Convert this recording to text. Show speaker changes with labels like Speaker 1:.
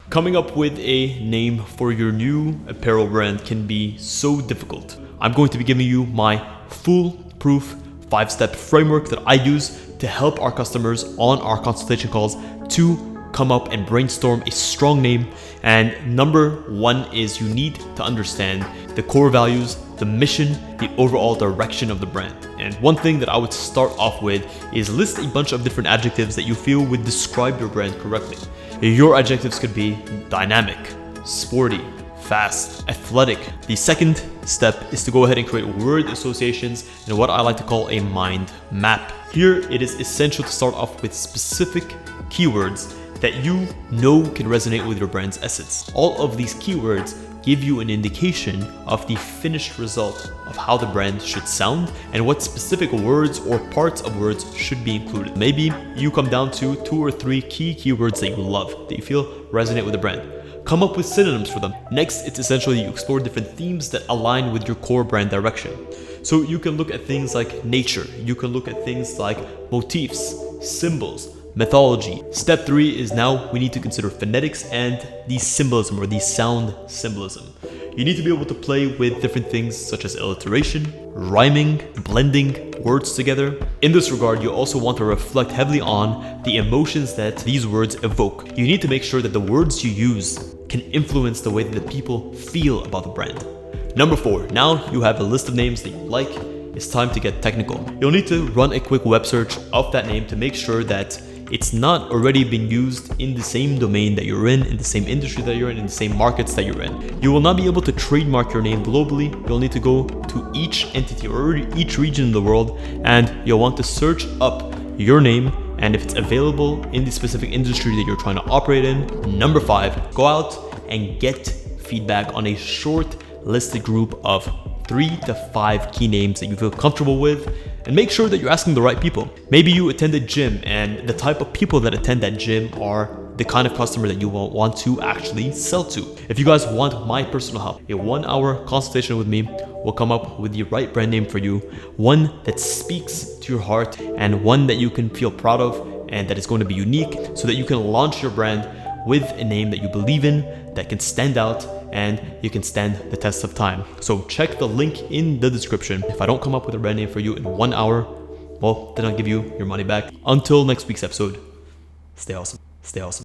Speaker 1: Coming up with a name for your new apparel brand can be so difficult. I'm going to be giving you my foolproof 5-step framework that I use to help our customers on our consultation calls to come up and brainstorm a strong name. And number one is you need to understand the core values, the mission, the overall direction of the brand. And one thing that I would start off with is list a bunch of different adjectives that you feel would describe your brand correctly. Your adjectives could be dynamic, sporty, fast, athletic. The second step is to go ahead and create word associations and what I like to call a mind map. Here, it is essential to start off with specific keywords that you know can resonate with your brand's essence. All of these keywords give you an indication of the finished result of how the brand should sound and what specific words or parts of words should be included. Maybe you come down to 2 or 3 key keywords that you love, that you feel resonate with the brand. Come up with synonyms for them. Next, it's essential that you explore different themes that align with your core brand direction. So you can look at things like nature, you can look at things like motifs, symbols, mythology. Step 3 is now we need to consider phonetics and the symbolism or the sound symbolism. You need to be able to play with different things such as alliteration, rhyming, blending words together. In this regard, you also want to reflect heavily on the emotions that these words evoke. You need to make sure that the words you use can influence the way that the people feel about the brand. Number 4, now you have a list of names that you like. It's time to get technical. You'll need to run a quick web search of that name to make sure that it's not already been used in the same domain that you're in the same industry that you're in the same markets that you're in. You will not be able to trademark your name globally. You'll need to go to each entity or each region in the world, and you'll want to search up your name and if it's available in the specific industry that you're trying to operate in. Number 5, go out and get feedback on a short listed group of 3 to 5 key names that you feel comfortable with, and make sure that you're asking the right people. Maybe you attend a gym and the type of people that attend that gym are the kind of customer that you want to actually sell to. If you guys want my personal help, a 1-hour consultation with me will come up with the right brand name for you, one that speaks to your heart and one that you can feel proud of and that is going to be unique so that you can launch your brand with a name that you believe in, that can stand out, and you can stand the test of time. So check the link in the description. If I don't come up with a brand name for you in 1 hour, well, then I'll give you your money back. Until next week's episode, stay awesome. Stay awesome.